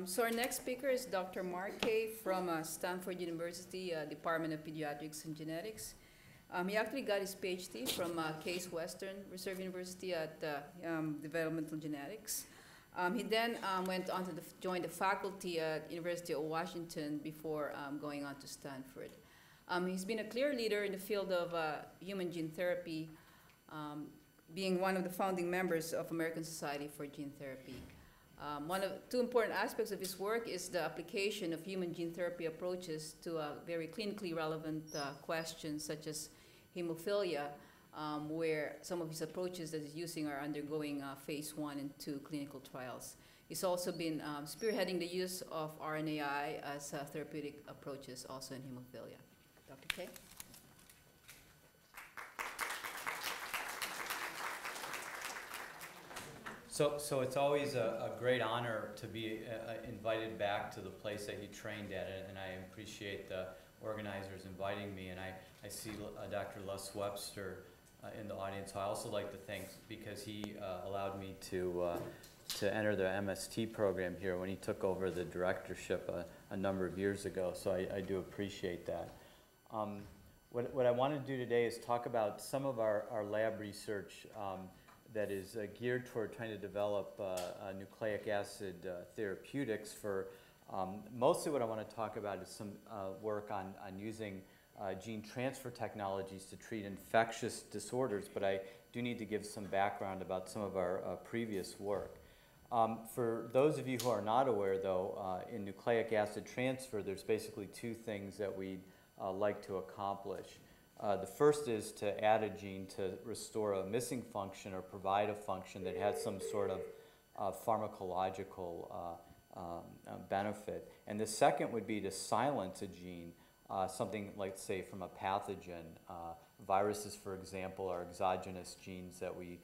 So our next speaker is Dr. Mark Kay from Stanford University, Department of Pediatrics and Genetics. He actually got his Ph.D. from Case Western Reserve University at Developmental Genetics. He then went on to join the faculty at University of Washington before going on to Stanford. He's been a clear leader in the field of human gene therapy, being one of the founding members of American Society for Gene Therapy. One of two important aspects of his work is the application of human gene therapy approaches to very clinically relevant questions such as hemophilia, where some of his approaches that he's using are undergoing phase 1 and 2 clinical trials. He's also been spearheading the use of RNAi as therapeutic approaches also in hemophilia. Dr. Kay? So it's always a great honor to be invited back to the place that he trained at, and I appreciate the organizers inviting me. And I see Dr. Les Webster in the audience. I also like to thank because he allowed me to enter the MST program here when he took over the directorship a number of years ago. So I do appreciate that. What I want to do today is talk about some of our lab research that is geared toward trying to develop nucleic acid therapeutics for, mostly what I want to talk about is some work on using gene transfer technologies to treat infectious disorders, but I do need to give some background about some of our previous work. For those of you who are not aware, though, in nucleic acid transfer, there's basically two things that we'd like to accomplish. The first is to add a gene to restore a missing function or provide a function that has some sort of pharmacological benefit. And the second would be to silence a gene, something like, say, from a pathogen. Viruses, for example, are exogenous genes that we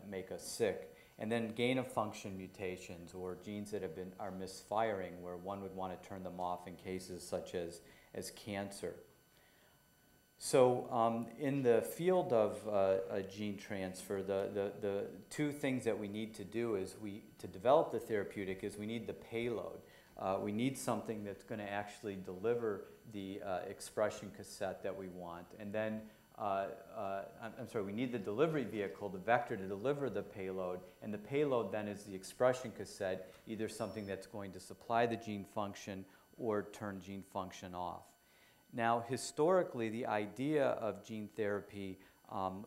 make us sick. And then gain of function mutations or genes that are misfiring, where one would want to turn them off in cases such as cancer. So in the field of gene transfer, the two things that we need to do is to develop the therapeutic is we need the payload. We need something that's going to actually deliver the expression cassette that we want. And then, we need the delivery vehicle, the vector, to deliver the payload. And the payload then is the expression cassette, either something that's going to supply the gene function or turn gene function off. Now, historically, the idea of gene therapy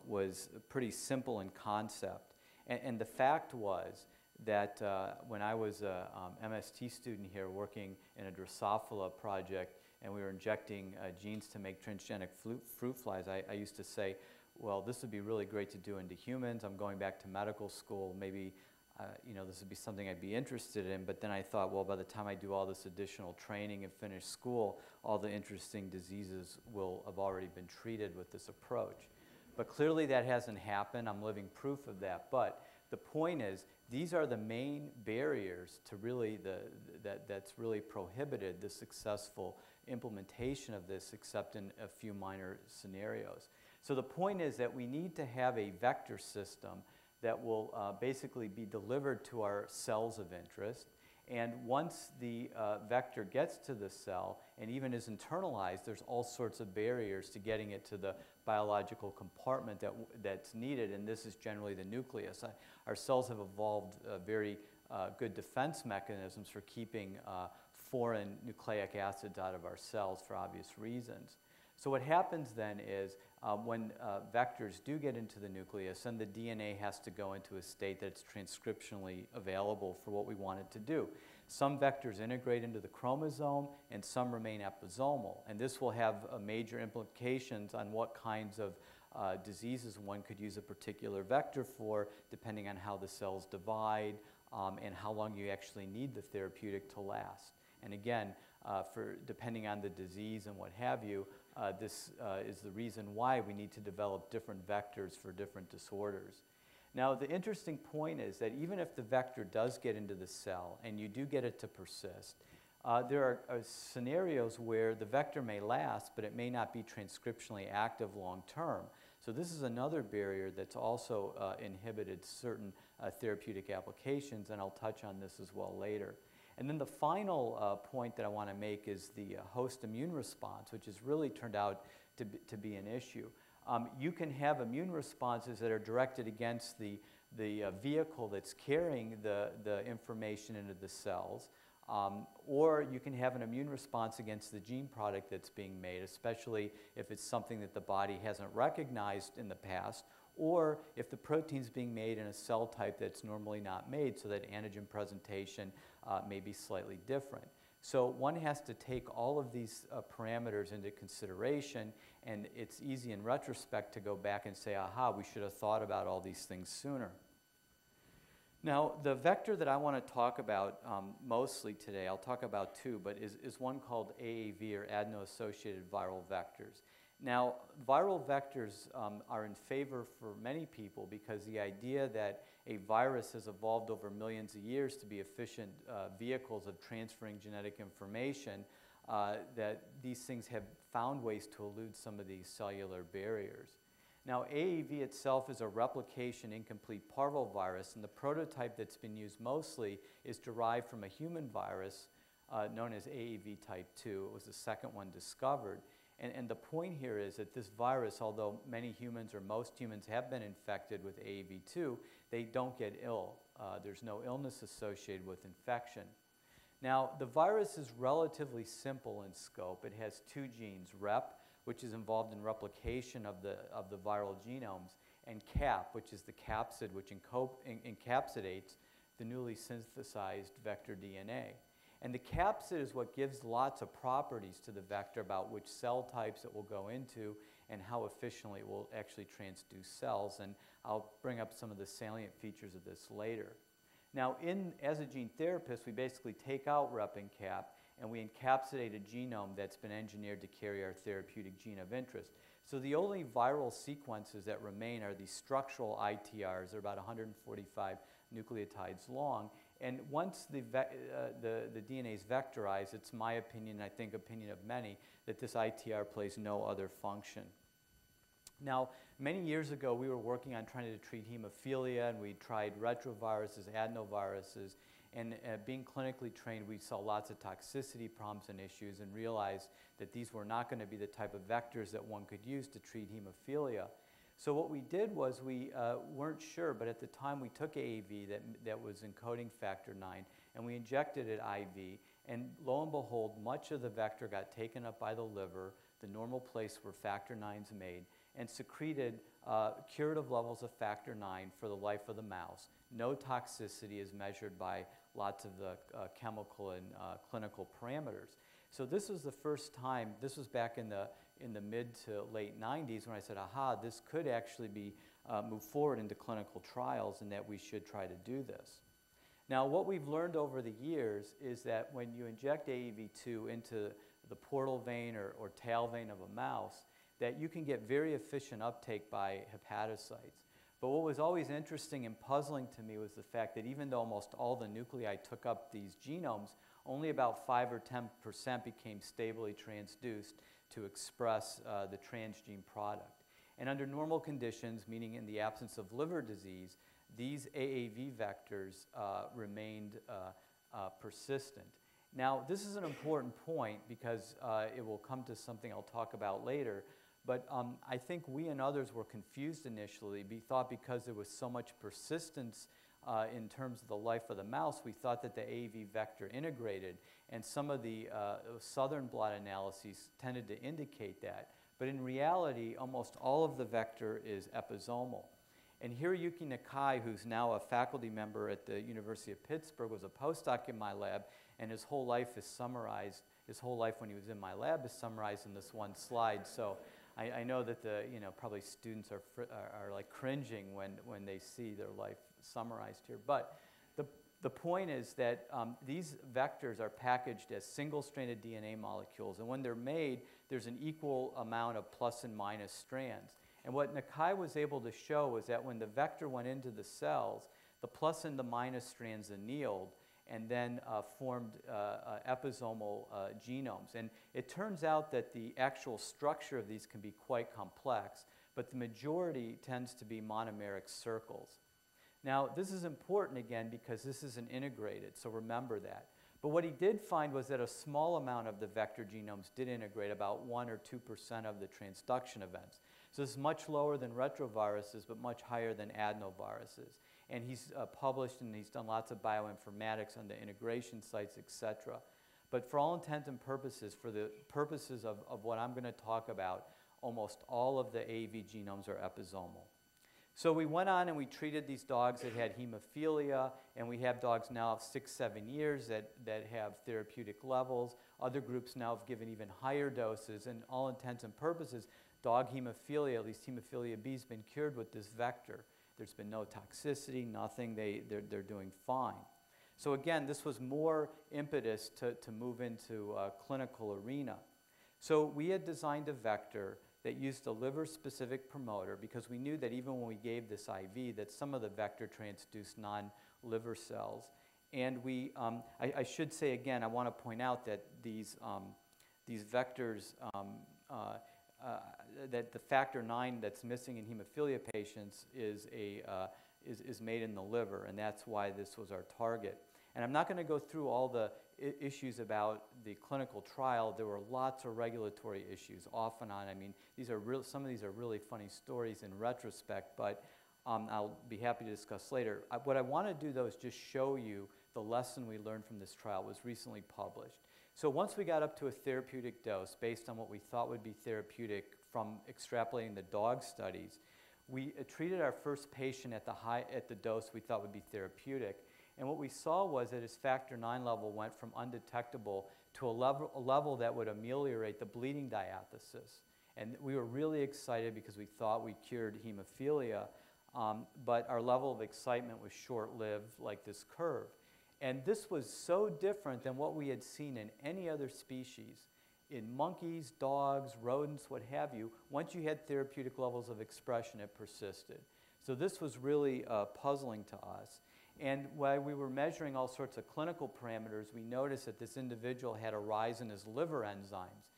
was pretty simple in concept. And the fact was that when I was a MST student here working in a Drosophila project, and we were injecting genes to make transgenic fruit flies, I used to say, well, this would be really great to do into humans. I'm going back to medical school. Maybe this would be something I'd be interested in, but then I thought, well, by the time I do all this additional training and finish school, all the interesting diseases will have already been treated with this approach. But clearly that hasn't happened. I'm living proof of that. But the point is, these are the main barriers to really that's really prohibited the successful implementation of this, except in a few minor scenarios. So the point is that we need to have a vector system that will basically be delivered to our cells of interest. And once the vector gets to the cell and even is internalized, there's all sorts of barriers to getting it to the biological compartment that's needed, and this is generally the nucleus. Our cells have evolved very good defense mechanisms for keeping foreign nucleic acids out of our cells for obvious reasons. So what happens then is when vectors do get into the nucleus, then the DNA has to go into a state that's transcriptionally available for what we want it to do. Some vectors integrate into the chromosome and some remain episomal. And this will have major implications on what kinds of diseases one could use a particular vector for, depending on how the cells divide and how long you actually need the therapeutic to last. And again, depending on the disease and what have you, this is the reason why we need to develop different vectors for different disorders. Now, the interesting point is that even if the vector does get into the cell and you do get it to persist, there are scenarios where the vector may last, but it may not be transcriptionally active long term. So this is another barrier that's also inhibited certain therapeutic applications, and I'll touch on this as well later. And then the final point that I want to make is the host immune response, which has really turned out to be an issue. You can have immune responses that are directed against the vehicle that's carrying the information into the cells, or you can have an immune response against the gene product that's being made, especially if it's something that the body hasn't recognized in the past, or if the protein's being made in a cell type that's normally not made, so that antigen presentation may be slightly different. So one has to take all of these parameters into consideration, and it's easy in retrospect to go back and say, aha, we should have thought about all these things sooner. Now, the vector that I want to talk about mostly today, I'll talk about two, but is one called AAV, or adeno-associated viral vectors. Now, viral vectors are in favor for many people because the idea that a virus has evolved over millions of years to be efficient vehicles of transferring genetic information, that these things have found ways to elude some of these cellular barriers. Now, AAV itself is a replication incomplete parvovirus, and the prototype that's been used mostly is derived from a human virus known as AAV type 2. It was the second one discovered. And the point here is that this virus, although many humans or most humans have been infected with AAV2, they don't get ill. There's no illness associated with infection. Now, the virus is relatively simple in scope. It has two genes, rep, which is involved in replication of the viral genomes, and cap, which is the capsid, which encapsulates the newly synthesized vector DNA. And the capsid is what gives lots of properties to the vector about which cell types it will go into and how efficiently it will actually transduce cells. And I'll bring up some of the salient features of this later. Now, as a gene therapist, we basically take out rep and cap, and we encapsulate a genome that's been engineered to carry our therapeutic gene of interest. So the only viral sequences that remain are these structural ITRs. They're about 145 nucleotides long. And once the DNA is vectorized, it's my opinion, I think opinion of many, that this ITR plays no other function. Now, many years ago, we were working on trying to treat hemophilia, and we tried retroviruses, adenoviruses, and being clinically trained, we saw lots of toxicity problems and issues and realized that these were not going to be the type of vectors that one could use to treat hemophilia. So what we did was we weren't sure, but at the time we took AAV that was encoding factor IX, and we injected it IV, and lo and behold, much of the vector got taken up by the liver, the normal place where factor IX is made, and secreted curative levels of factor IX for the life of the mouse. No toxicity is measured by lots of the chemical and clinical parameters. So this was the first time, this was back in the mid to late 90s when I said, aha, this could actually be moved forward into clinical trials and that we should try to do this. Now, what we've learned over the years is that when you inject AAV2 into the portal vein or tail vein of a mouse, that you can get very efficient uptake by hepatocytes. But what was always interesting and puzzling to me was the fact that even though almost all the nuclei took up these genomes, only about 5 or 10% became stably transduced to express the transgene product. And under normal conditions, meaning in the absence of liver disease, these AAV vectors remained persistent. Now, this is an important point because it will come to something I'll talk about later, but I think we and others were confused initially. We thought because there was so much persistence in terms of the life of the mouse, we thought that the AAV vector integrated, and some of the southern blot analyses tended to indicate that. But in reality, almost all of the vector is episomal. And Hiroyuki Nakai, who's now a faculty member at the University of Pittsburgh, was a postdoc in my lab, and his whole life is summarized, his whole life when he was in my lab is summarized in this one slide. So I know that probably students are like cringing when they see their life summarized here. But the point is that these vectors are packaged as single-stranded DNA molecules, and when they're made, there's an equal amount of plus and minus strands. And what Nakai was able to show was that when the vector went into the cells, the plus and the minus strands annealed and then formed episomal genomes. And it turns out that the actual structure of these can be quite complex, but the majority tends to be monomeric circles. Now, this is important again because this isn't integrated, so remember that. But what he did find was that a small amount of the vector genomes did integrate, about 1 or 2% of the transduction events. So this is much lower than retroviruses, but much higher than adenoviruses. And he's published and he's done lots of bioinformatics on the integration sites, et cetera. But for all intents and purposes, for the purposes of what I'm going to talk about, almost all of the AAV genomes are episomal. So we went on and we treated these dogs that had hemophilia, and we have dogs now of 6, 7 years that have therapeutic levels. Other groups now have given even higher doses, and all intents and purposes, dog hemophilia, at least hemophilia B, has been cured with this vector. There's been no toxicity, nothing, they're doing fine. So again, this was more impetus to move into a clinical arena. So we had designed a vector that used a liver-specific promoter because we knew that even when we gave this IV that some of the vector transduced non-liver cells. And we, I should say again, I want to point out that these vectors, that the factor 9 that's missing in hemophilia patients is made in the liver, and that's why this was our target. And I'm not going to go through all the issues about the clinical trial. There were lots of regulatory issues off and on. I mean, some of these are really funny stories in retrospect, but I'll be happy to discuss later. What I want to do, though, is just show you the lesson we learned from this trial. It was recently published. So once we got up to a therapeutic dose, based on what we thought would be therapeutic from extrapolating the dog studies, we treated our first patient at the dose we thought would be therapeutic. And what we saw was that his factor 9 level went from undetectable to a level that would ameliorate the bleeding diathesis. And we were really excited because we thought we cured hemophilia, but our level of excitement was short-lived, like this curve. And this was so different than what we had seen in any other species. In monkeys, dogs, rodents, what have you, once you had therapeutic levels of expression, it persisted. So this was really puzzling to us. And while we were measuring all sorts of clinical parameters, we noticed that this individual had a rise in his liver enzymes.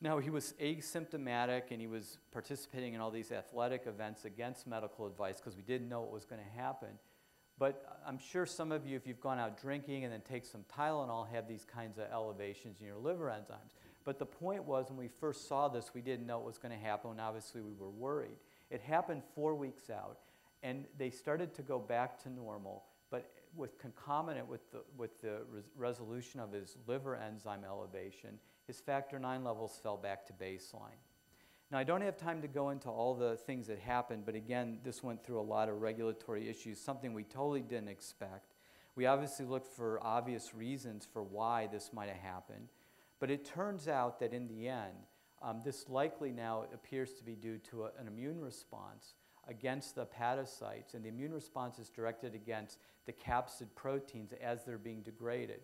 Now, he was asymptomatic and he was participating in all these athletic events against medical advice because we didn't know what was going to happen. But I'm sure some of you, if you've gone out drinking and then take some Tylenol, have these kinds of elevations in your liver enzymes. But the point was, when we first saw this, we didn't know what was going to happen, and obviously we were worried. It happened 4 weeks out. And they started to go back to normal, but concomitant with the resolution of his liver enzyme elevation, his factor 9 levels fell back to baseline. Now, I don't have time to go into all the things that happened, but again, this went through a lot of regulatory issues, something we totally didn't expect. We obviously looked for obvious reasons for why this might have happened, but it turns out that in the end, this likely now appears to be due to an immune response against the hepatocytes, and the immune response is directed against the capsid proteins as they're being degraded.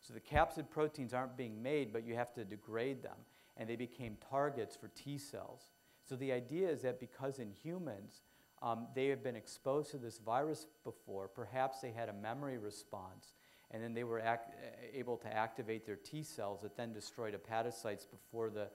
So the capsid proteins aren't being made, but you have to degrade them, and they became targets for T cells. So the idea is that because in humans, they have been exposed to this virus before, perhaps they had a memory response, and then they were able to activate their T cells that then destroyed hepatocytes before the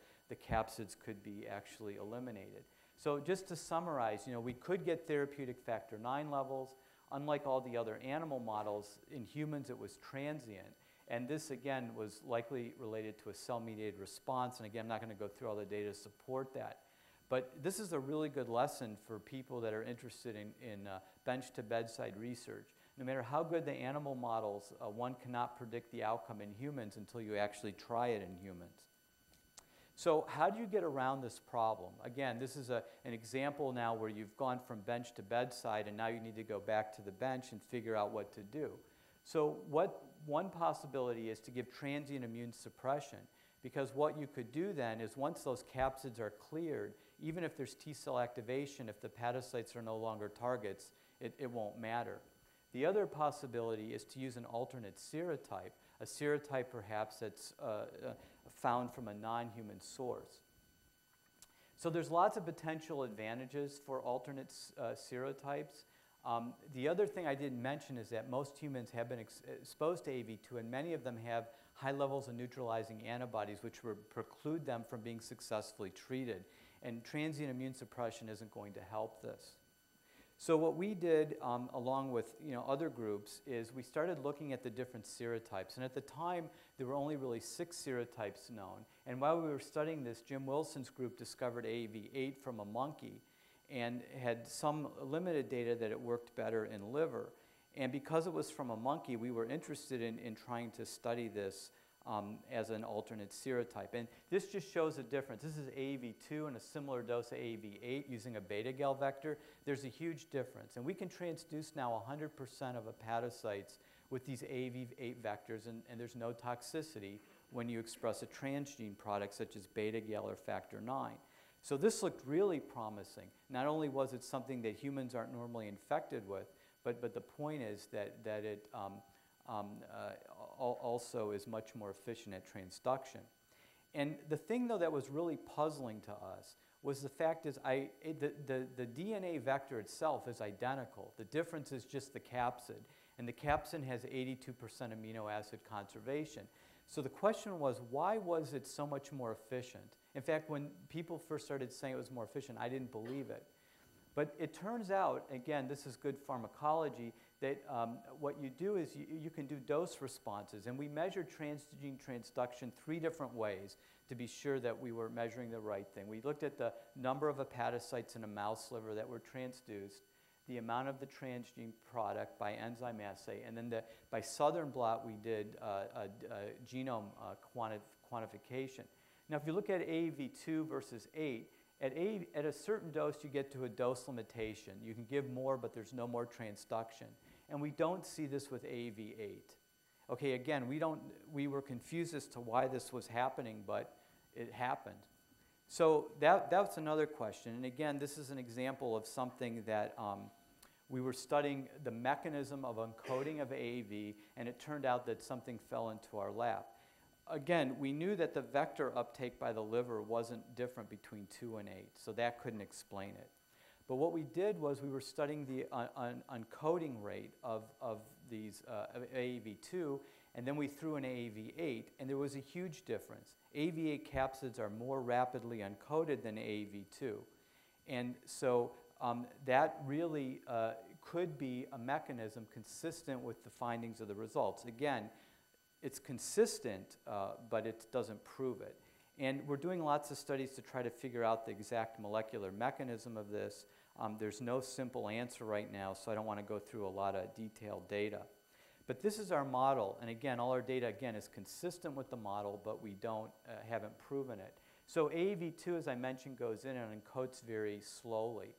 capsids could be actually eliminated. So just to summarize, we could get therapeutic factor 9 levels. Unlike all the other animal models, in humans it was transient. And this, again, was likely related to a cell-mediated response. And again, I'm not going to go through all the data to support that. But this is a really good lesson for people that are interested in bench-to-bedside research. No matter how good the animal models, one cannot predict the outcome in humans until you actually try it in humans. So how do you get around this problem? Again, this is an example now where you've gone from bench to bedside, and now you need to go back to the bench and figure out what to do. So one possibility is to give transient immune suppression, because what you could do then is once those capsids are cleared, even if there's T cell activation, if the hepatocytes are no longer targets, it won't matter. The other possibility is to use an alternate serotype, a serotype perhaps that's found from a non-human source. So there's lots of potential advantages for alternate serotypes. The other thing I didn't mention is that most humans have been exposed to AAV2, and many of them have high levels of neutralizing antibodies, which would preclude them from being successfully treated. And transient immune suppression isn't going to help this. So what we did, along with other groups, is we started looking at the different serotypes. And at the time, there were only really 6 serotypes known. And while we were studying this, Jim Wilson's group discovered AAV8 from a monkey and had some limited data that it worked better in liver. And because it was from a monkey, we were interested in trying to study this as an alternate serotype. And this just shows a difference. This is AAV2 and a similar dose of AAV8 using a beta-gal vector. There's a huge difference. And we can transduce now 100% of hepatocytes with these AAV8 vectors, and there's no toxicity when you express a transgene product such as beta-gal or factor IX. So this looked really promising. Not only was it something that humans aren't normally infected with, but the point is that it also is much more efficient at transduction. And the thing, though, that was really puzzling to us was the fact is the DNA vector itself is identical. The difference is just the capsid. And the capsid has 82% amino acid conservation. So the question was, why was it so much more efficient? In fact, when people first started saying it was more efficient, I didn't believe it. But it turns out, again, this is good pharmacology, that what you do is you can do dose responses. And we measured transgene transduction 3 different ways to be sure that we were measuring the right thing. We looked at the number of hepatocytes in a mouse liver that were transduced, the amount of the transgene product by enzyme assay, and then by Southern blot we did genome quantification. Now if you look at AAV2 versus 8, at a certain dose you get to a dose limitation. You can give more, but there's no more transduction. And we don't see this with AAV8. Okay, again, we were confused as to why this was happening, but it happened. So that's another question. And again, this is an example of something that we were studying the mechanism of encoding of AAV, and it turned out that something fell into our lap. Again, we knew that the vector uptake by the liver wasn't different between 2 and 8, so that couldn't explain it. But what we did was we were studying the encoding rate of these AAV2, and then we threw an AAV8, and there was a huge difference. AAV8 capsids are more rapidly encoded than AAV2. And so that really could be a mechanism consistent with the findings of the results. Again, it's consistent, but it doesn't prove it. And we're doing lots of studies to try to figure out the exact molecular mechanism of this. There's no simple answer right now, so I don't want to go through a lot of detailed data. But this is our model, and again, all our data, again, is consistent with the model, but we haven't proven it. So AAV2, as I mentioned, goes in and encodes very slowly.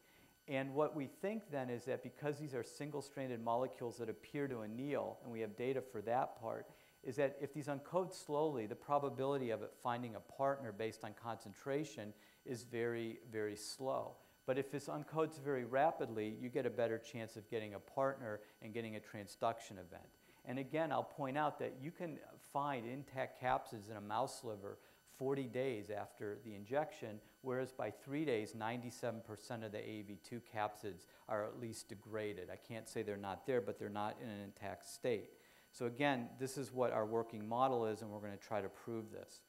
And what we think then is that because these are single-stranded molecules that appear to anneal, and we have data for that part, is that if these encode slowly, the probability of it finding a partner based on concentration is very, very slow. But if this encodes very rapidly, you get a better chance of getting a partner and getting a transduction event. And again, I'll point out that you can find intact capsids in a mouse liver 40 days after the injection, whereas by 3 days, 97% of the AAV2 capsids are at least degraded. I can't say they're not there, but they're not in an intact state. So again, this is what our working model is, and we're going to try to prove this.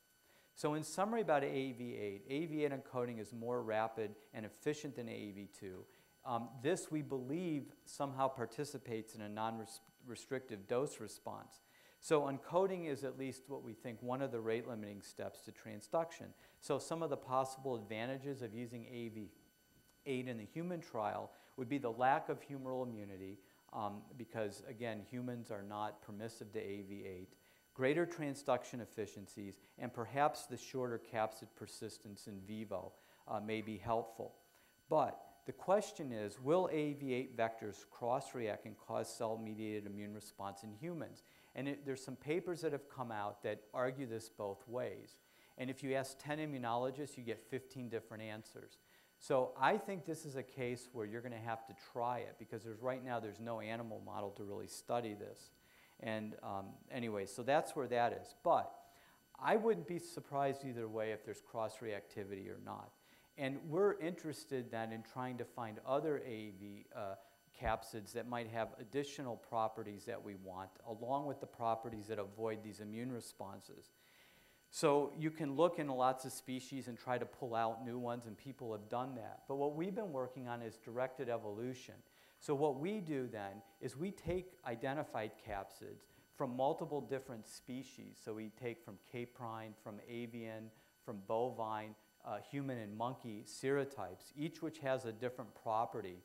So in summary about AAV8, AAV8 encoding is more rapid and efficient than AAV2. This, we believe, somehow participates in a non-restrictive dose response. So encoding is at least what we think one of the rate-limiting steps to transduction. So some of the possible advantages of using AAV8 in the human trial would be the lack of humoral immunity, because, again, humans are not permissive to AAV8, greater transduction efficiencies, and perhaps the shorter capsid persistence in vivo may be helpful. But the question is, will AAV8 vectors cross-react and cause cell-mediated immune response in humans? And there's some papers that have come out that argue this both ways. And if you ask 10 immunologists, you get 15 different answers. So I think this is a case where you're going to have to try it, because right now there's no animal model to really study this. And anyway, so that's where that is. But I wouldn't be surprised either way if there's cross-reactivity or not. And we're interested then in trying to find other AAV capsids that might have additional properties that we want, along with the properties that avoid these immune responses. So you can look in lots of species and try to pull out new ones, and people have done that. But what we've been working on is directed evolution. So what we do then is we take identified capsids from multiple different species. So we take from caprine, from avian, from bovine, human and monkey serotypes, each which has a different property.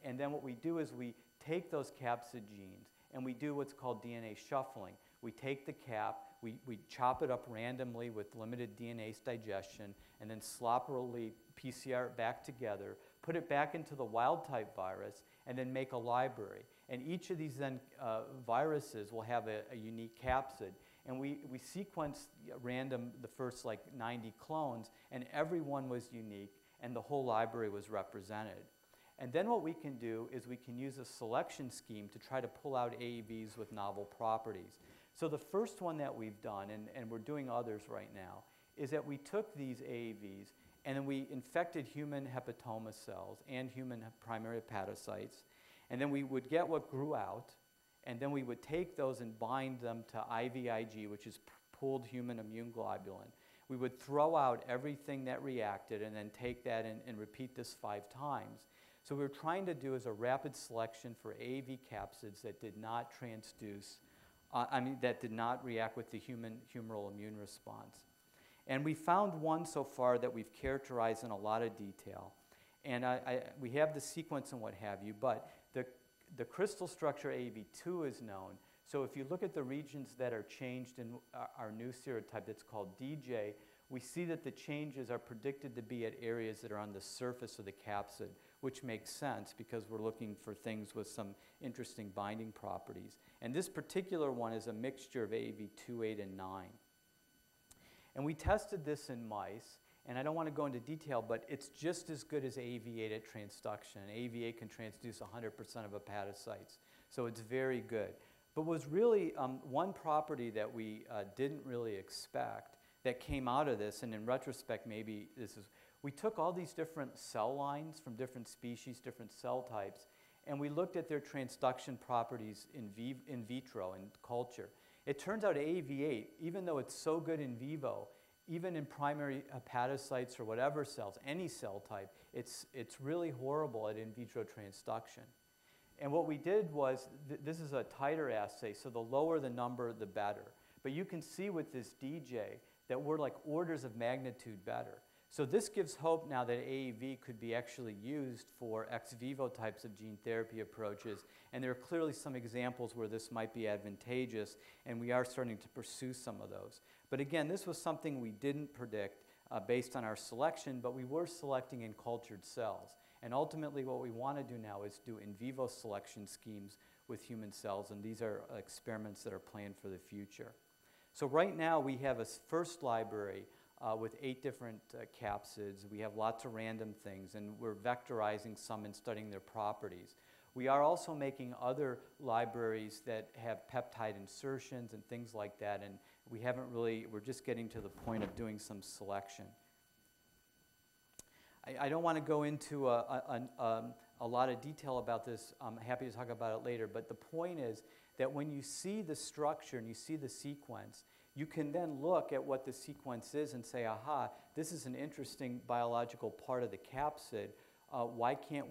And then what we do is we take those capsid genes and we do what's called DNA shuffling. We take the cap, we chop it up randomly with limited DNA digestion, and then sloppily PCR it back together, put it back into the wild type virus, and then make a library. And each of these then viruses will have a unique capsid. And we sequenced random the first like 90 clones, and every one was unique, and the whole library was represented. And then what we can do is we can use a selection scheme to try to pull out AAVs with novel properties. So the first one that we've done, and we're doing others right now, is that we took these AAVs and then we infected human hepatoma cells and human primary hepatocytes, and then we would get what grew out, and then we would take those and bind them to IVIG, which is pooled human immune globulin. We would throw out everything that reacted and then take that and repeat this 5 times. So what we were trying to do is a rapid selection for AAV capsids that did not transduce, that did not react with the humoral immune response. And we found one so far that we've characterized in a lot of detail. And we have the sequence and what have you, but the crystal structure AAV2 is known. So if you look at the regions that are changed in our new serotype that's called DJ, we see that the changes are predicted to be at areas that are on the surface of the capsid, which makes sense because we're looking for things with some interesting binding properties. And this particular one is a mixture of AAV2, 8, and 9. And we tested this in mice, and I don't want to go into detail, but it's just as good as AAV8 at transduction. AAV8 can transduce 100% of hepatocytes, so it's very good. But was really one property that we didn't really expect that came out of this, and in retrospect maybe this is, we took all these different cell lines from different species, different cell types, and we looked at their transduction properties in vitro, in culture. It turns out AAV8, even though it's so good in vivo, even in primary hepatocytes or whatever cells, any cell type, it's really horrible at in vitro transduction. And what we did was, this is a titer assay, so the lower the number, the better. But you can see with this DJ that we're like orders of magnitude better. So this gives hope now that AAV could be actually used for ex vivo types of gene therapy approaches, and there are clearly some examples where this might be advantageous, and we are starting to pursue some of those. But again, this was something we didn't predict based on our selection, but we were selecting in cultured cells. And ultimately what we want to do now is do in vivo selection schemes with human cells, and these are experiments that are planned for the future. So right now we have a first library with 8 different capsids. We have lots of random things, and we're vectorizing some and studying their properties. We are also making other libraries that have peptide insertions and things like that, and we're just getting to the point of doing some selection. I don't want to go into a lot of detail about this. I'm happy to talk about it later, but the point is that when you see the structure and you see the sequence, you can then look at what the sequence is and say, aha, this is an interesting biological part of the capsid. Why can't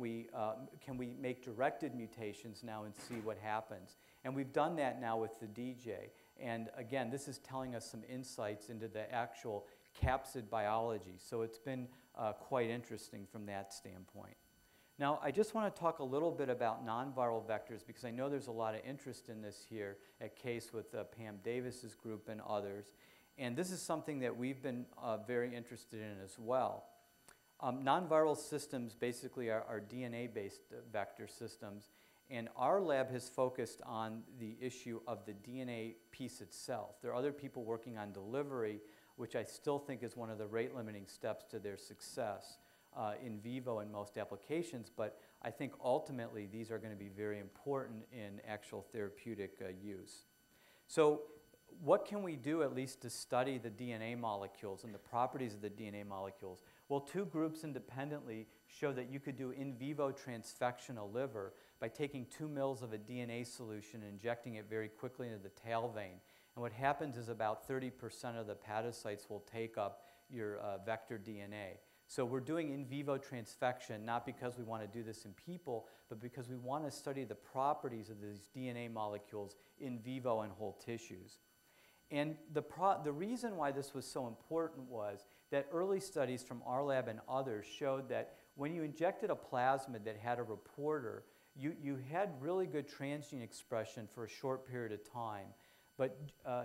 can we make directed mutations now and see what happens? And we've done that now with the DJ. And again, this is telling us some insights into the actual capsid biology. So it's been quite interesting from that standpoint. Now, I just want to talk a little bit about non-viral vectors because I know there's a lot of interest in this here at Case with Pam Davis's group and others. And this is something that we've been very interested in as well. Non-viral systems basically are DNA-based vector systems, and our lab has focused on the issue of the DNA piece itself. There are other people working on delivery, which I still think is one of the rate-limiting steps to their success in vivo in most applications, but I think ultimately these are going to be very important in actual therapeutic use. So what can we do at least to study the DNA molecules and the properties of the DNA molecules? Well, 2 groups independently show that you could do in vivo transfection of liver by taking 2 mils of a DNA solution and injecting it very quickly into the tail vein. And what happens is about 30% of the hepatocytes will take up your vector DNA. So we're doing in vivo transfection, not because we want to do this in people, but because we want to study the properties of these DNA molecules in vivo in whole tissues. And the reason why this was so important was that early studies from our lab and others showed that when you injected a plasmid that had a reporter, you had really good transgene expression for a short period of time. But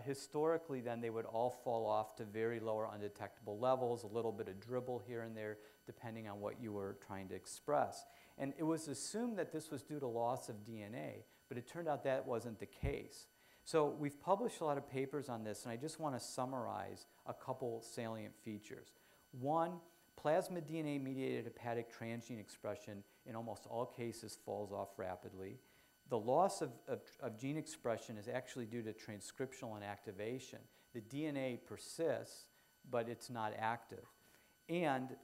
historically, then, they would all fall off to very low or undetectable levels, a little bit of dribble here and there, depending on what you were trying to express. And it was assumed that this was due to loss of DNA, but it turned out that wasn't the case. So we've published a lot of papers on this, and I just want to summarize a couple salient features. One, plasmid DNA-mediated hepatic transgene expression in almost all cases falls off rapidly. The loss of gene expression is actually due to transcriptional inactivation. The DNA persists, but it's not active. And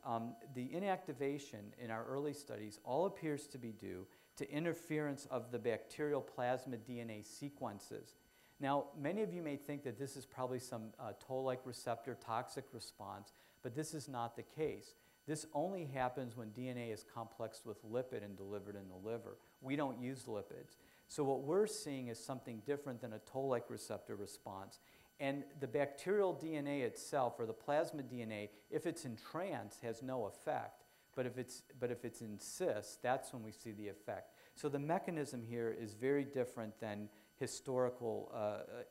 the inactivation in our early studies all appears to be due to interference of the bacterial plasmid DNA sequences. Now, many of you may think that this is probably some toll-like receptor toxic response, but this is not the case. This only happens when DNA is complexed with lipid and delivered in the liver. We don't use lipids. So what we're seeing is something different than a toll-like receptor response. And the bacterial DNA itself, or the plasmid DNA, if it's in trans, has no effect. But if it's in cis, that's when we see the effect. So the mechanism here is very different than historical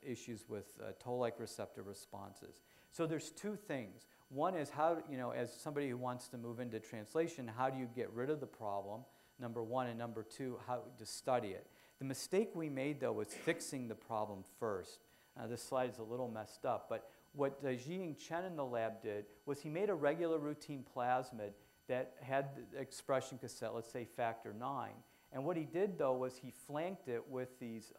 issues with toll-like receptor responses. So there's two things. One is how, as somebody who wants to move into translation, how do you get rid of the problem, number one, and number two, how to study it. The mistake we made, though, was fixing the problem first. This slide is a little messed up, but what Zhiying Chen in the lab did was he made a regular routine plasmid that had the expression cassette, let's say factor 9. And what he did, though, was he flanked it with these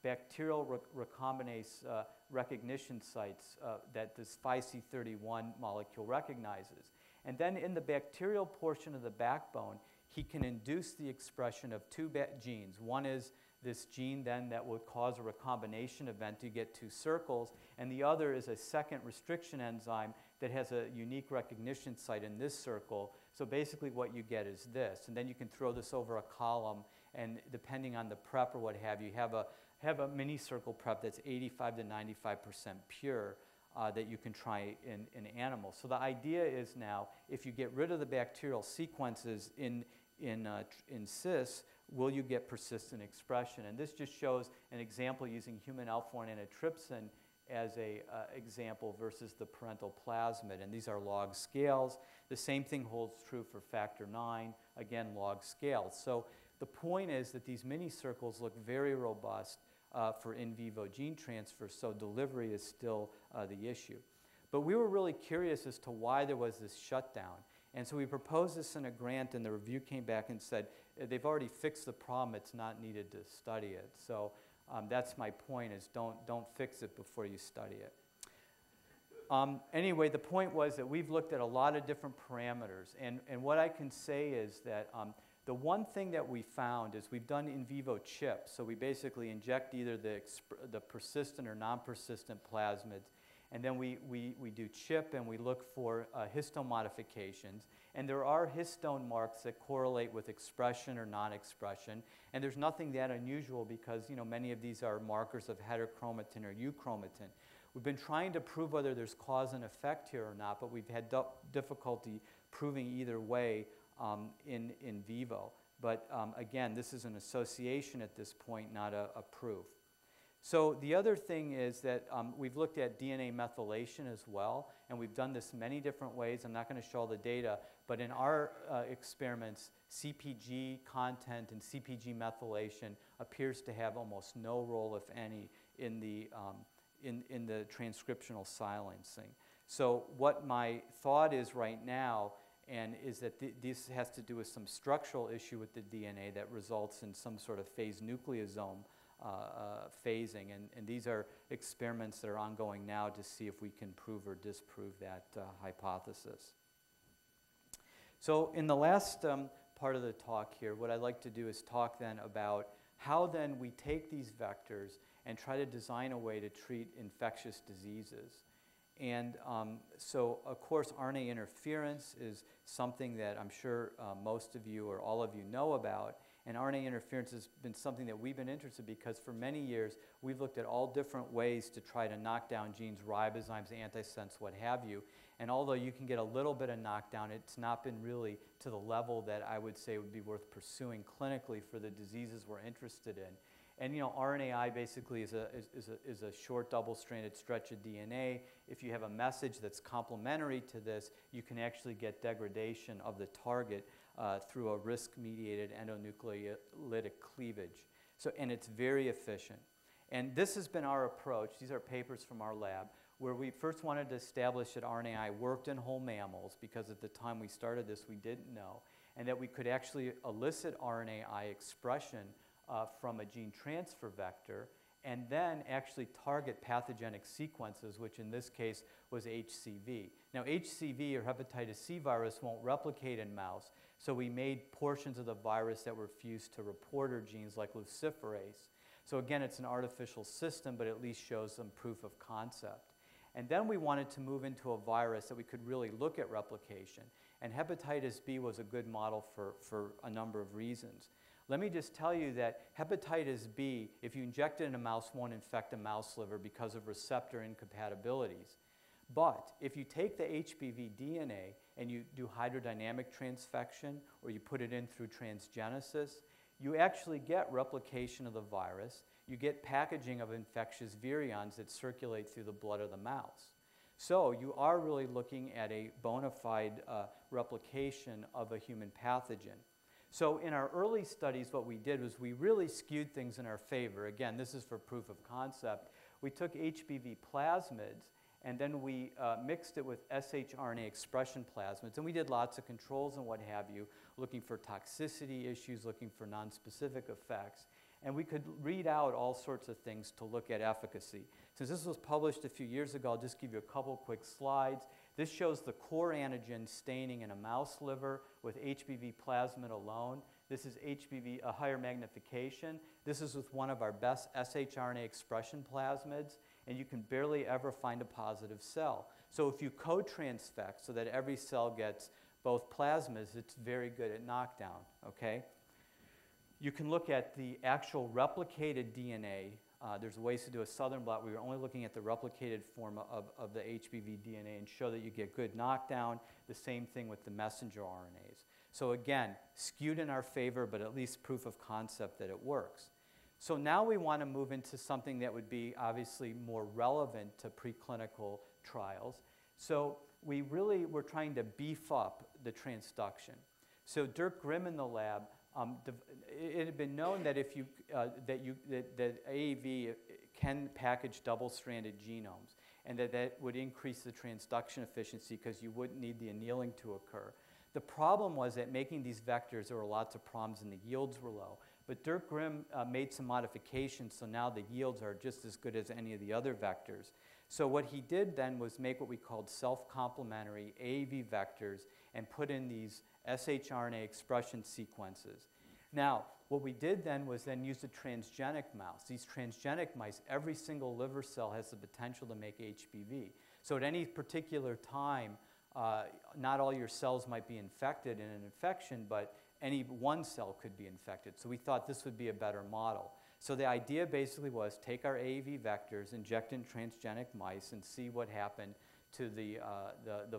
bacterial recombinase recognition sites that this 5C31 molecule recognizes. And then in the bacterial portion of the backbone, he can induce the expression of two genes. One is this gene then that would cause a recombination event to get two circles, and the other is a second restriction enzyme that has a unique recognition site in this circle. So basically what you get is this, and then you can throw this over a column, and depending on the prep or what have you, have a mini circle prep that's 85 to 95% pure that you can try in animals. So the idea is now, if you get rid of the bacterial sequences in cis, will you get persistent expression? And this just shows an example using human alpha-1 antitrypsin as a example versus the parental plasmid. And these are log scales. The same thing holds true for factor 9, again, log scales. So the point is that these mini circles look very robust for in vivo gene transfer, so delivery is still the issue. But we were really curious as to why there was this shutdown. And so we proposed this in a grant, and the review came back and said, they've already fixed the problem, it's not needed to study it. So that's my point, is don't fix it before you study it. Anyway, the point was that we've looked at a lot of different parameters, and what I can say is that the one thing that we found is we've done in vivo chips. So we basically inject either the persistent or non-persistent plasmids, and then we do chip and we look for histone modifications. And there are histone marks that correlate with expression or non-expression. And there's nothing that unusual because many of these are markers of heterochromatin or euchromatin. We've been trying to prove whether there's cause and effect here or not, but we've had difficulty proving either way in vivo. But again, this is an association at this point, not a proof. So the other thing is that we've looked at DNA methylation as well, and we've done this many different ways. I'm not going to show all the data, but in our experiments, CpG content and CpG methylation appears to have almost no role, if any, in the transcriptional silencing. So what my thought is right now is that this has to do with some structural issue with the DNA that results in some sort of phase nucleosome phasing, and these are experiments that are ongoing now to see if we can prove or disprove that hypothesis. So in the last part of the talk here, what I'd like to do is talk then about how then we take these vectors and try to design a way to treat infectious diseases. And so, of course, RNA interference is something that I'm sure most of you or all of you know about. And RNA interference has been something that we've been interested in because for many years we've looked at all different ways to try to knock down genes, ribozymes, antisense, what have you. And although you can get a little bit of knockdown, it's not been really to the level that I would say would be worth pursuing clinically for the diseases we're interested in. And you know, RNAi basically is a short double-stranded stretch of DNA. If you have a message that's complementary to this, you can actually get degradation of the target through a RISC-mediated endonucleolytic cleavage. So, and it's very efficient. And this has been our approach. These are papers from our lab, where we first wanted to establish that RNAi worked in whole mammals, because at the time we started this, we didn't know, and that we could actually elicit RNAi expression from a gene transfer vector, and then actually target pathogenic sequences, which in this case was HCV. Now, HCV, or hepatitis C virus, won't replicate in mouse, so we made portions of the virus that were fused to reporter genes like luciferase. So again, it's an artificial system, but at least shows some proof of concept. And then we wanted to move into a virus that we could really look at replication. And hepatitis B was a good model for a number of reasons. Let me just tell you that hepatitis B, if you inject it in a mouse, won't infect a mouse liver because of receptor incompatibilities. But if you take the HBV DNA and you do hydrodynamic transfection, or you put it in through transgenesis, you actually get replication of the virus. You get packaging of infectious virions that circulate through the blood of the mouse. So you are really looking at a bona fide replication of a human pathogen. So in our early studies, what we did was we really skewed things in our favor. Again, this is for proof of concept. We took HBV plasmids, and then we mixed it with shRNA expression plasmids, and we did lots of controls and what have you, looking for toxicity issues, looking for nonspecific effects. And we could read out all sorts of things to look at efficacy. Since this was published a few years ago, I'll just give you a couple quick slides. This shows the core antigen staining in a mouse liver with HBV plasmid alone. This is HBV, a higher magnification. This is with one of our best shRNA expression plasmids, and you can barely ever find a positive cell. So if you co-transfect so that every cell gets both plasmids, it's very good at knockdown, okay? You can look at the actual replicated DNA. There's ways to do a southern blot. We were only looking at the replicated form of the HBV DNA and show that you get good knockdown. The same thing with the messenger RNAs. So again, skewed in our favor, but at least proof of concept that it works. So now we want to move into something that would be obviously more relevant to preclinical trials. So we really were trying to beef up the transduction. So Dirk Grimm in the lab, it had been known that if that AAV can package double-stranded genomes, and that would increase the transduction efficiency because you wouldn't need the annealing to occur. The problem was that making these vectors, there were lots of problems and the yields were low. But Dirk Grimm made some modifications, so now the yields are just as good as any of the other vectors. So what he did then was make what we called self-complementary AAV vectors and put in these shRNA expression sequences. Now, what we did then was then use a transgenic mouse. These transgenic mice, every single liver cell has the potential to make HBV. So at any particular time, not all your cells might be infected in an infection, but any one cell could be infected. So we thought this would be a better model. So the idea basically was take our AAV vectors, inject in transgenic mice, and see what happened to the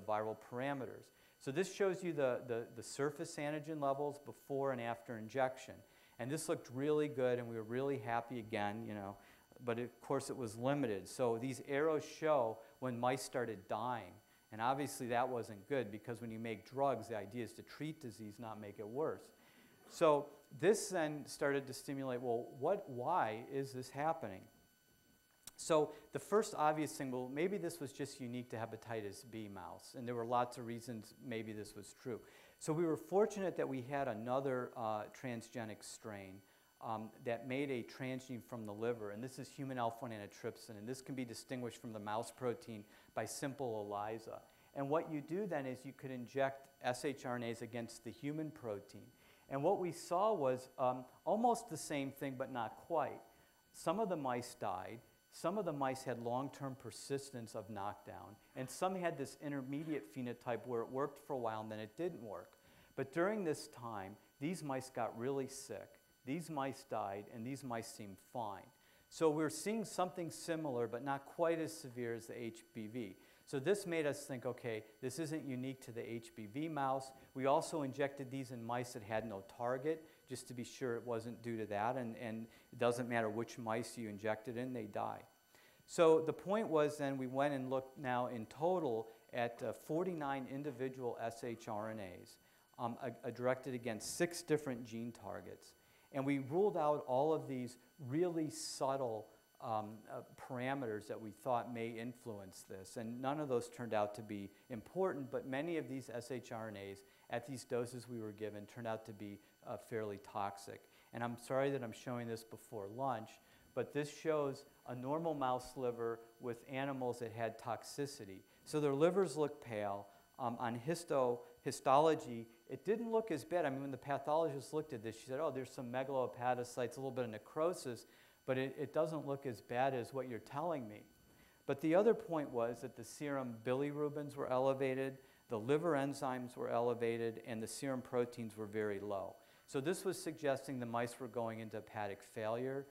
viral parameters. So this shows you the surface antigen levels before and after injection. And this looked really good, and we were really happy again, you know, but of course it was limited. So these arrows show when mice started dying. And obviously that wasn't good, because when you make drugs, the idea is to treat disease, not make it worse. So this then started to stimulate, well, why is this happening? So the first obvious thing, well, maybe this was just unique to hepatitis B mouse, and there were lots of reasons maybe this was true. So we were fortunate that we had another transgenic strain that made a transgene from the liver, and this is human alpha-1 antitrypsin, and this can be distinguished from the mouse protein by simple ELISA. And what you do then is you could inject shRNAs against the human protein. And what we saw was almost the same thing, but not quite. some of the mice died, some of the mice had long-term persistence of knockdown, and some had this intermediate phenotype where it worked for a while and then it didn't work. But during this time, these mice got really sick, these mice died, and these mice seemed fine. So we're seeing something similar, but not quite as severe as the HBV. So this made us think, okay, this isn't unique to the HBV mouse. We also injected these in mice that had no target, just to be sure it wasn't due to that, and it doesn't matter which mice you injected in, they die. So the point was then we went and looked now in total at 49 individual shRNAs directed against 6 different gene targets. And we ruled out all of these really subtle parameters that we thought may influence this. And none of those turned out to be important, but many of these shRNAs at these doses we were given turned out to be fairly toxic. And I'm sorry that I'm showing this before lunch, but this shows a normal mouse liver with animals that had toxicity. So their livers look pale. On histology, it didn't look as bad. I mean, when the pathologist looked at this, she said, oh, there's some megallohepatocytes, a little bit of necrosis, but it doesn't look as bad as what you're telling me. But the other point was that the serum bilirubins were elevated, the liver enzymes were elevated, and the serum proteins were very low. So this was suggesting the mice were going into hepatic failure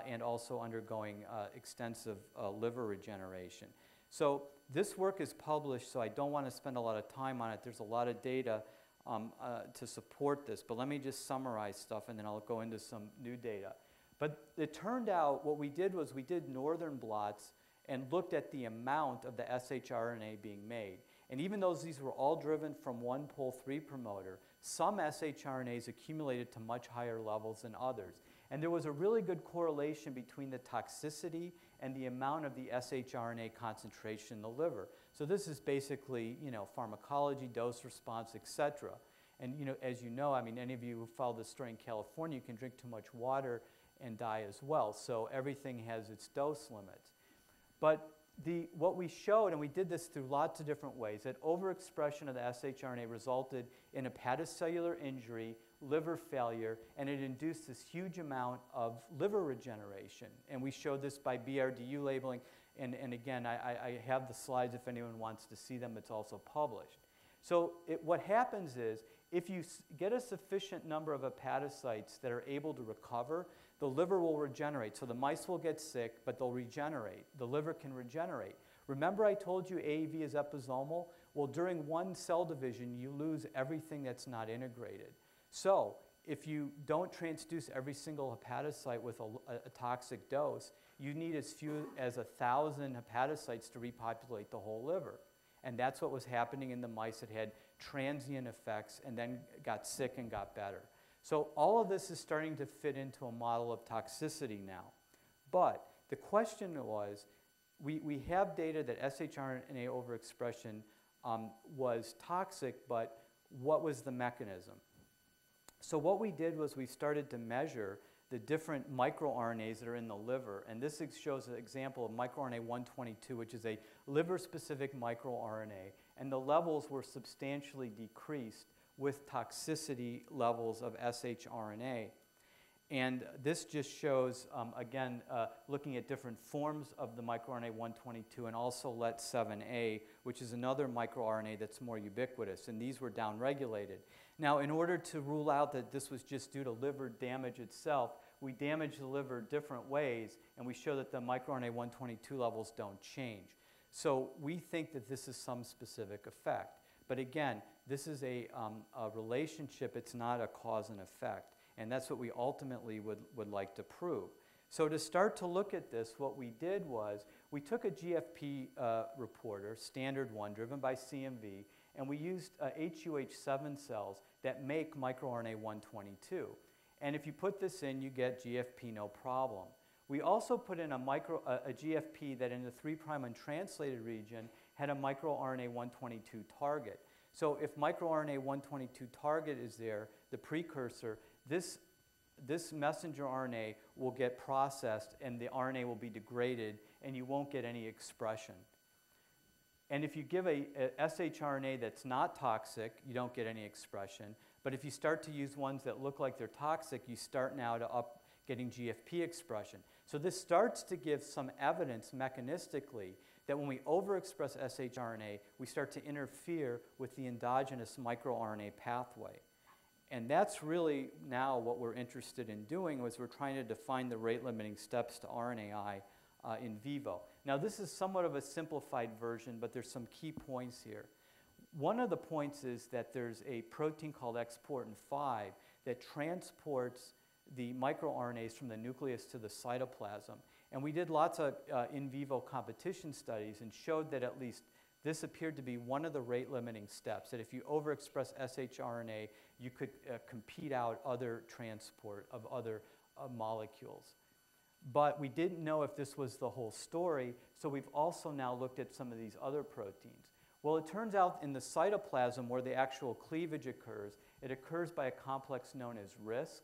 and also undergoing extensive liver regeneration. So this work is published, so I don't want to spend a lot of time on it. There's a lot of data to support this, but let me just summarize stuff and then I'll go into some new data. But it turned out what we did was we did northern blots and looked at the amount of the shRNA being made. And even though these were all driven from one POL3 promoter, some shRNAs accumulated to much higher levels than others. And there was a really good correlation between the toxicity and the amount of the shRNA concentration in the liver. So this is basically, pharmacology, dose response, et cetera. And as you know, I mean, any of you who follow this story in California, you can drink too much water and die as well. So everything has its dose limits. But what we showed, and we did this through lots of different ways, that overexpression of the shRNA resulted in hepatocellular injury, liver failure, and it induced this huge amount of liver regeneration. And we showed this by BRDU labeling. And again, I have the slides if anyone wants to see them. It's also published. So what happens is, if you get a sufficient number of hepatocytes that are able to recover, the liver will regenerate. So the mice will get sick, but they'll regenerate. The liver can regenerate. Remember I told you AAV is episomal? Well, during one cell division, you lose everything that's not integrated. So if you don't transduce every single hepatocyte with a toxic dose, you need as few as 1,000 hepatocytes to repopulate the whole liver. And that's what was happening in the mice that had transient effects and then got sick and got better. So all of this is starting to fit into a model of toxicity now. But the question was, we have data that shRNA overexpression was toxic, but what was the mechanism? So what we did was we started to measure the different microRNAs that are in the liver. And this shows an example of microRNA 122, which is a liver-specific microRNA. And the levels were substantially decreased with toxicity levels of shRNA. And this just shows, again, looking at different forms of the microRNA 122 and also LET7A, which is another microRNA that's more ubiquitous. And these were downregulated. Now, in order to rule out that this was just due to liver damage itself, we damage the liver different ways, and we show that the microRNA 122 levels don't change. So we think that this is some specific effect. But again, this is a relationship. It's not a cause and effect. And that's what we ultimately would like to prove. So to start to look at this, what we did was we took a GFP reporter, standard one, driven by CMV, and we used HUH7 cells that make microRNA 122. And if you put this in, you get GFP no problem. We also put in a GFP that in the 3' untranslated region had a microRNA 122 target. So if microRNA 122 target is there, the precursor, this messenger RNA will get processed and the RNA will be degraded and you won't get any expression. And if you give a shRNA that's not toxic, you don't get any expression. But if you start to use ones that look like they're toxic, you start now to up getting GFP expression. So this starts to give some evidence mechanistically that when we overexpress shRNA, we start to interfere with the endogenous microRNA pathway. And that's really now what we're interested in doing, is we're trying to define the rate-limiting steps to RNAi in vivo. Now this is somewhat of a simplified version, but there's some key points here. One of the points is that there's a protein called exportin 5 that transports the microRNAs from the nucleus to the cytoplasm. And we did lots of in vivo competition studies and showed that at least this appeared to be one of the rate-limiting steps, that if you overexpress shRNA, you could compete out other transport of other molecules. But we didn't know if this was the whole story, so we've also now looked at some of these other proteins. Well, it turns out in the cytoplasm where the actual cleavage occurs, it occurs by a complex known as RISC,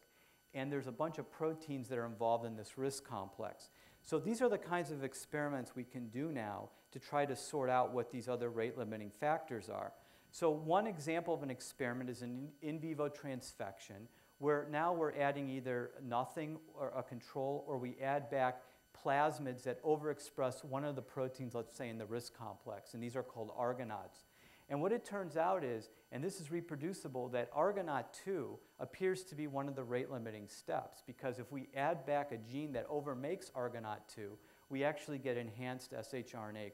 and there's a bunch of proteins that are involved in this RISC complex. So these are the kinds of experiments we can do now to try to sort out what these other rate-limiting factors are. So one example of an experiment is an in vivo transfection, where now we're adding either nothing or a control, or we add back plasmids that overexpress one of the proteins, let's say in the RISC complex, and these are called argonauts. And what it turns out is, and this is reproducible, that argonaut 2 appears to be one of the rate-limiting steps, because if we add back a gene that overmakes argonaut 2, we actually get enhanced shRNA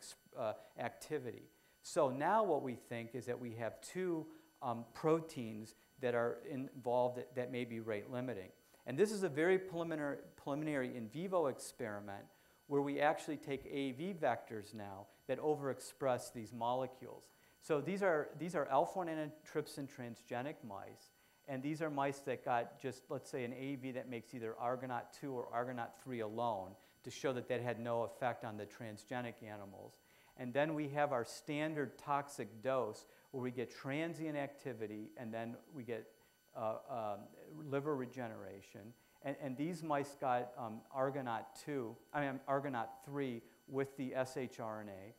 activity. So now what we think is that we have two proteins that are involved that may be rate-limiting. And this is a very preliminary in vivo experiment where we actually take AAV vectors now that overexpress these molecules. So these are alpha-1 antitrypsin transgenic mice, and these are mice that got just, let's say, an AAV that makes either argonaut 2 or argonaut 3 alone to show that that had no effect on the transgenic animals. And then we have our standard toxic dose where we get transient activity and then we get liver regeneration. And these mice got argonaut 3 with the shRNA.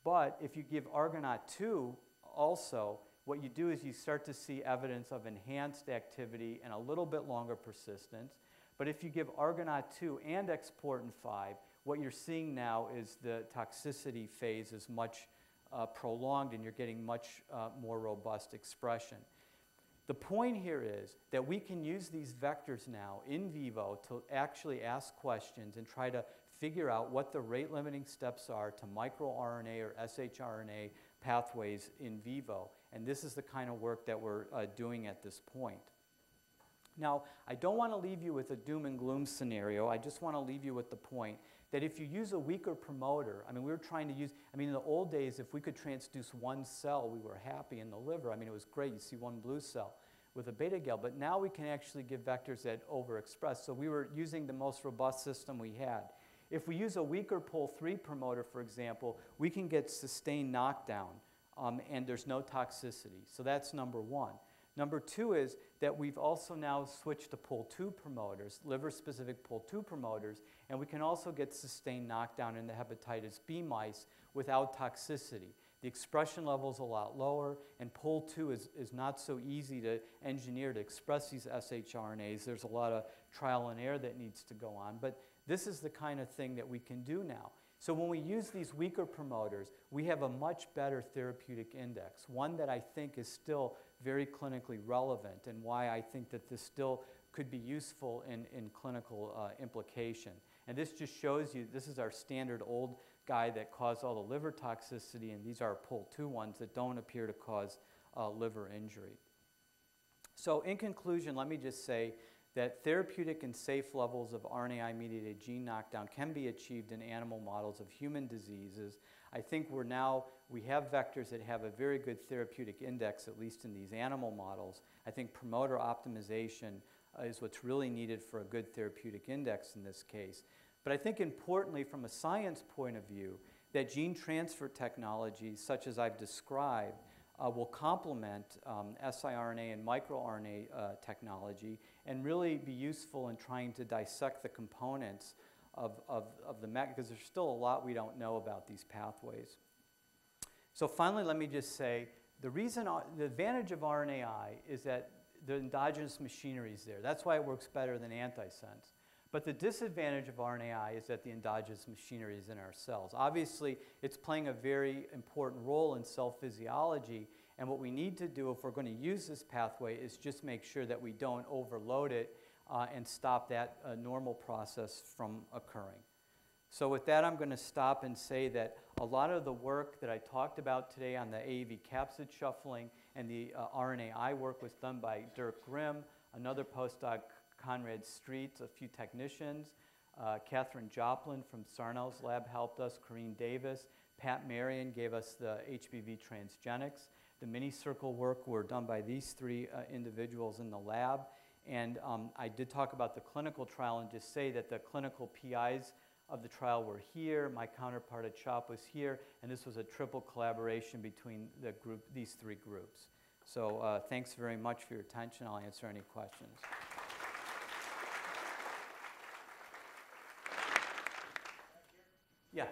But if you give argonaut 2 also, what you do is you start to see evidence of enhanced activity and a little bit longer persistence. But if you give argonaut 2 and exportin 5, what you're seeing now is the toxicity phase is much prolonged and you're getting much more robust expression. The point here is that we can use these vectors now in vivo to actually ask questions and try to figure out what the rate-limiting steps are to microRNA or shRNA pathways in vivo. And this is the kind of work that we're doing at this point. Now, I don't want to leave you with a doom and gloom scenario. I just want to leave you with the point that if you use a weaker promoter, I mean, we were trying to use, I mean, in the old days, if we could transduce one cell, we were happy in the liver. I mean, it was great. You see one blue cell with a beta-gal, but now we can actually give vectors that overexpress. So we were using the most robust system we had. If we use a weaker POL3 promoter, for example, we can get sustained knockdown, and there's no toxicity. So that's number one. Number two is that we've also now switched to POL2 promoters, liver-specific POL2 promoters, and we can also get sustained knockdown in the hepatitis B mice without toxicity. The expression level is a lot lower, and POL2 is not so easy to engineer to express these shRNAs. There's a lot of trial and error that needs to go on, but this is the kind of thing that we can do now. So when we use these weaker promoters, we have a much better therapeutic index, one that I think is still very clinically relevant and why I think that this still could be useful in clinical implication. And this just shows you, this is our standard old guy that caused all the liver toxicity, and these are POL2 ones that don't appear to cause liver injury. So in conclusion, let me just say that therapeutic and safe levels of RNAi-mediated gene knockdown can be achieved in animal models of human diseases. I think we have vectors that have a very good therapeutic index, at least in these animal models. I think promoter optimization is what's really needed for a good therapeutic index in this case. But I think importantly, from a science point of view, that gene transfer technologies, such as I've described, will complement siRNA and microRNA technology and really be useful in trying to dissect the components of the mechanism, because there's still a lot we don't know about these pathways. So finally, let me just say, the advantage of RNAi is that the endogenous machinery is there. That's why it works better than antisense. But the disadvantage of RNAi is that the endogenous machinery is in our cells. Obviously, it's playing a very important role in cell physiology, and what we need to do if we're going to use this pathway is just make sure that we don't overload it and stop that normal process from occurring. So with that, I'm going to stop and say that a lot of the work that I talked about today on the AAV capsid shuffling and the RNAi work was done by Dirk Grimm, another postdoc, Conrad Streets, a few technicians. Catherine Joplin from Sarnell's lab helped us, Corrine Davis. Pat Marion gave us the HBV transgenics. The mini-circle work were done by these three individuals in the lab. And I did talk about the clinical trial and just say that the clinical PIs of the trial were here, my counterpart at CHOP was here, and this was a triple collaboration between these three groups. So thanks very much for your attention. I'll answer any questions. Yeah.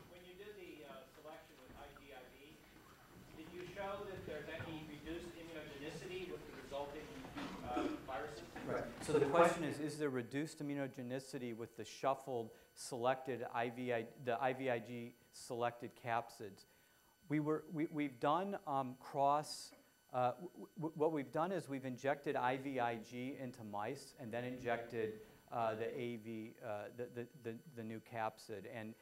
When you did the selection with IgIV, did you show that there's any reduced immunogenicity with the resulting viruses? Right. So the question is there reduced immunogenicity with the shuffled selected the IVIG selected capsids? We've done what we've done is we've injected IVIG into mice and then injected the AV, the new capsid. And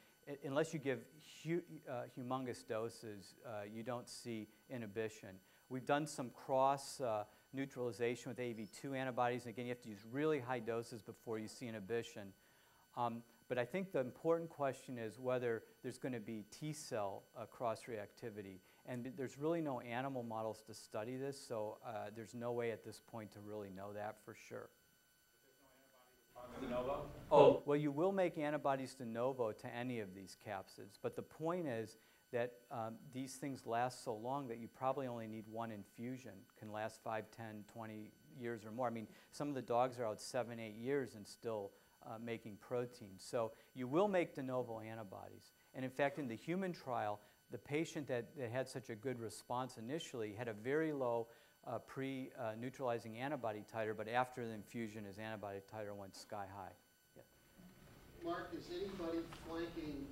unless you give humongous doses, you don't see inhibition. We've done some cross neutralization with AV2 antibodies. And again, you have to use really high doses before you see inhibition. But I think the important question is whether there's going to be T-cell cross-reactivity. And there's really no animal models to study this, so there's no way at this point to really know that for sure. De novo? Oh, well, you will make antibodies de novo to any of these capsids. But the point is that these things last so long that you probably only need one infusion. Can last 5, 10, 20 years or more. I mean, some of the dogs are out 7, 8 years and still making protein. So you will make de novo antibodies. And in fact, in the human trial, the patient that had such a good response initially had a very low pre-neutralizing antibody titer, but after the infusion, his antibody titer went sky high. Yeah. Mark, is anybody flanking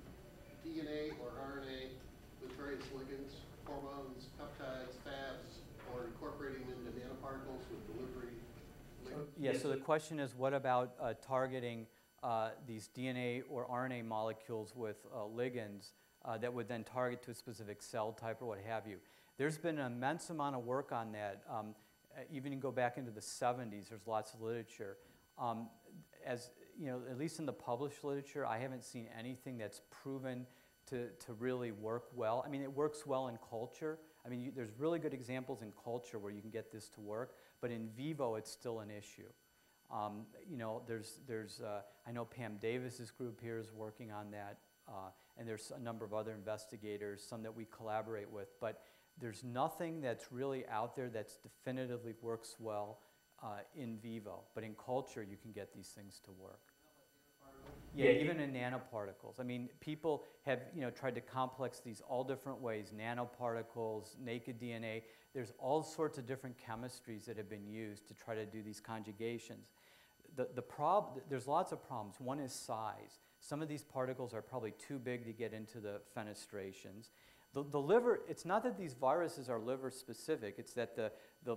DNA or RNA with various ligands, hormones, peptides, Fabs, or incorporating them into nanoparticles with delivery? Yeah, so the question is, what about targeting these DNA or RNA molecules with ligands that would then target to a specific cell type or what have you? There's been an immense amount of work on that. Even you go back into the 70s, there's lots of literature. As you know, at least in the published literature, I haven't seen anything that's proven to really work well. I mean, it works well in culture. I mean, there's really good examples in culture where you can get this to work, but in vivo, it's still an issue. You know, I know Pam Davis's group here is working on that, and there's a number of other investigators, some that we collaborate with, but there's nothing that's really out there that's definitively works well in vivo, but in culture, you can get these things to work. Yeah, even in nanoparticles. I mean, people have tried to complex these all different ways, nanoparticles, naked DNA. There's all sorts of different chemistries that have been used to try to do these conjugations. There's lots of problems. One is size. Some of these particles are probably too big to get into the fenestrations. The liver, it's not that these viruses are liver specific, it's that the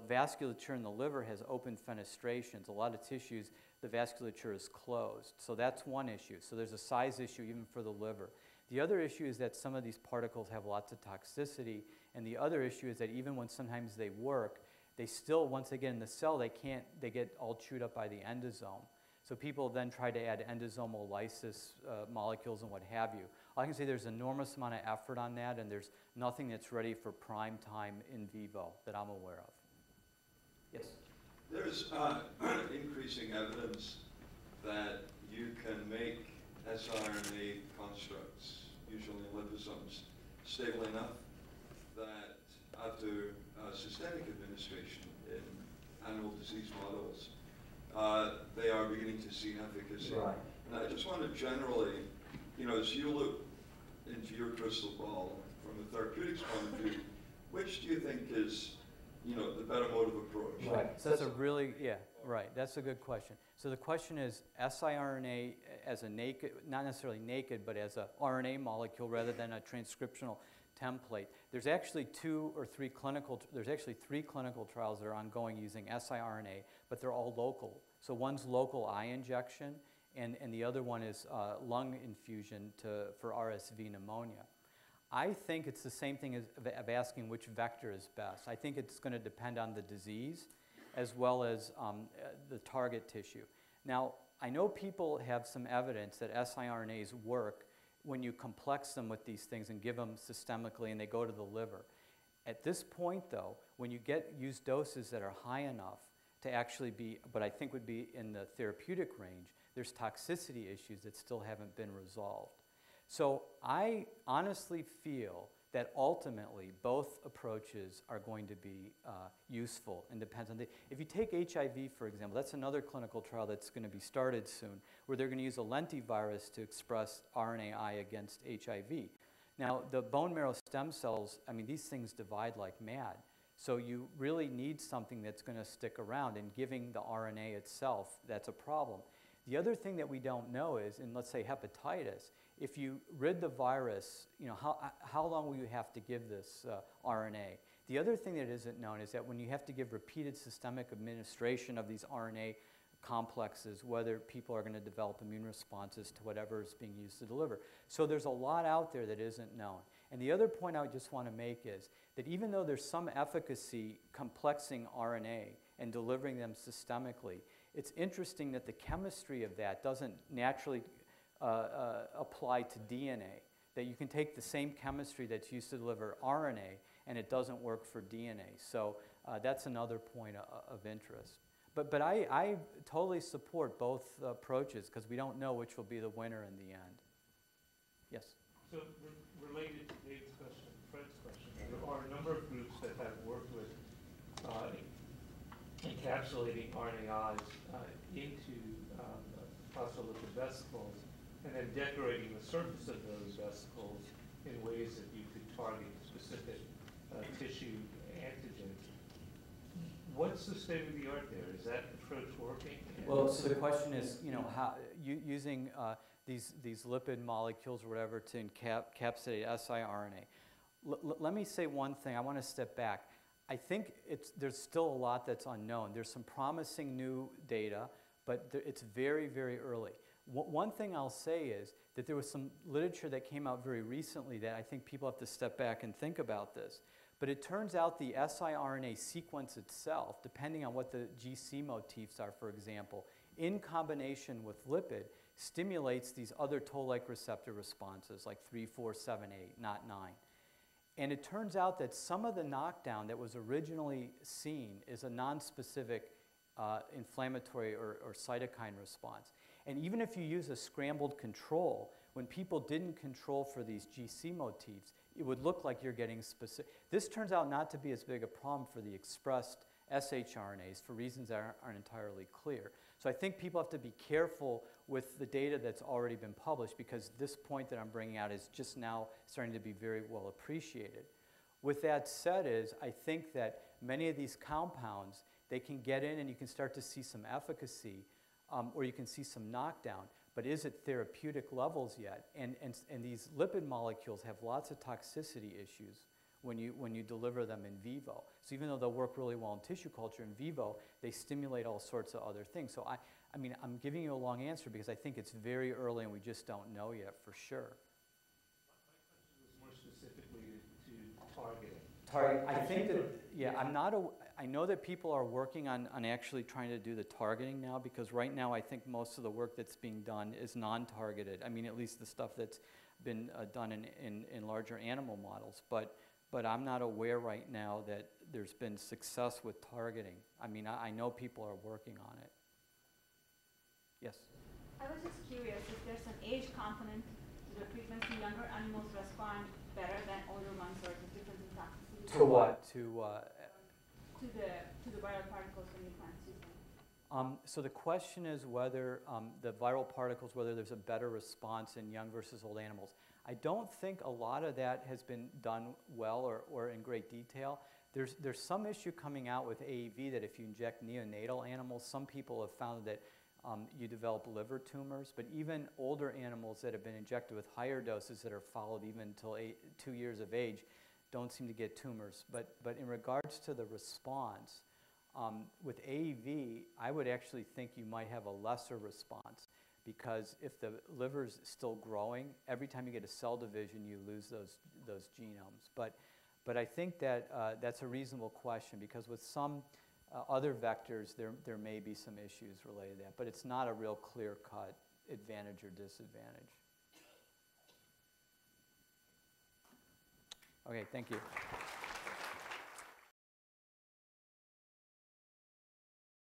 vasculature in the liver has open fenestrations. A lot of tissues, the vasculature is closed. So that's one issue. So there's a size issue even for the liver. The other issue is that some of these particles have lots of toxicity, and the other issue is that even when sometimes they work, they still, once they get in the cell, they get all chewed up by the endosome. So people then try to add endosomal lysis molecules and what have you. I can say there's an enormous amount of effort on that, and there's nothing that's ready for prime time in vivo that I'm aware of. Yes? There's increasing evidence that you can make siRNA constructs, usually liposomes, stable enough that after systemic administration in animal disease models, they are beginning to see efficacy. Right. And I just want to generally, as you look into your crystal ball from a therapeutics point of view, which do you think is, the better mode of approach? Right. So that's a really, yeah. Right, that's a good question. So the question is siRNA as a naked, not necessarily naked, but as a RNA molecule rather than a transcriptional template. There's actually three clinical trials that are ongoing using siRNA, but they're all local. So one's local eye injection, and the other one is lung infusion for RSV pneumonia. I think it's the same thing as of asking which vector is best. I think it's going to depend on the disease as well as the target tissue. Now, I know people have some evidence that siRNAs work when you complex them with these things and give them systemically and they go to the liver. At this point, though, when you use doses that are high enough to actually be, what I think would be in the therapeutic range, there's toxicity issues that still haven't been resolved. So I honestly feel that ultimately both approaches are going to be useful and depends on if you take HIV, for example, that's another clinical trial that's going to be started soon, where they're going to use a lentivirus to express RNAi against HIV. Now, the bone marrow stem cells, I mean, these things divide like mad. So you really need something that's going to stick around, and giving the RNA itself, that's a problem. The other thing that we don't know is, in let's say hepatitis, if you rid the virus, you know, how long will you have to give this RNA? The other thing that isn't known is that when you have to give repeated systemic administration of these RNA complexes, whether people are going to develop immune responses to whatever is being used to deliver. So there's a lot out there that isn't known. And the other point I just want to make is that even though there's some efficacy complexing RNA and delivering them systemically, it's interesting that the chemistry of that doesn't naturally apply to DNA, that you can take the same chemistry that's used to deliver RNA and it doesn't work for DNA. So that's another point of interest. But I totally support both approaches because we don't know which will be the winner in the end. Yes? So related to Dave's question, Fred's question, there are a number of groups that have worked with encapsulating RNAis into phospholipid vesicles and then decorating the surface of those vesicles in ways that you could target specific tissue antigens. What's the state of the art there? Is that approach working? Well, so the question is, you know, how using these lipid molecules or whatever to encapsulate siRNA. Let me say one thing. I want to step back. I think there's still a lot that's unknown. There's some promising new data, but it's very, very early. One thing I'll say is that there was some literature that came out very recently that I think people have to step back and think about this. But it turns out the siRNA sequence itself, depending on what the GC motifs are, for example, in combination with lipid, stimulates these other toll-like receptor responses like 3, 4, 7, 8, not 9. And it turns out that some of the knockdown that was originally seen is a nonspecific inflammatory or cytokine response. And even if you use a scrambled control, when people didn't control for these GC motifs, it would look like you're getting specific. This turns out not to be as big a problem for the expressed shRNAs for reasons that aren't entirely clear. So I think people have to be careful with the data that's already been published because this point that I'm bringing out is just now starting to be very well appreciated. With that said I think that many of these compounds, they can get in and you can start to see some efficacy or you can see some knockdown, but is it therapeutic levels yet? And these lipid molecules have lots of toxicity issues when you deliver them in vivo. So even though they'll work really well in tissue culture, in vivo, they stimulate all sorts of other things. So I mean, I'm giving you a long answer because I think it's very early and we just don't know yet for sure. My question was more specifically to targeting. I think that, yeah, I know that people are working on actually trying to do the targeting now because right now I think most of the work that's being done is non-targeted. I mean, at least the stuff that's been done in larger animal models. But I'm not aware right now that there's been success with targeting. I mean, I know people are working on it. Yes? I was just curious if there's an age component to the treatment. Do younger animals respond better than older ones, or is it different in toxicity? To what? To the viral particles when you transfuse them. So the question is whether the viral particles, whether there's a better response in young versus old animals. I don't think a lot of that has been done well or in great detail. There's some issue coming out with AAV that if you inject neonatal animals, some people have found that you develop liver tumors, but even older animals that have been injected with higher doses that are followed even until 2 years of age don't seem to get tumors. But in regards to the response, with AAV, I would actually think you might have a lesser response, because if the liver's still growing, every time you get a cell division, you lose those genomes. But I think that that's a reasonable question, because with some other vectors, there may be some issues related to that, but it's not a real clear-cut advantage or disadvantage. Okay, thank you.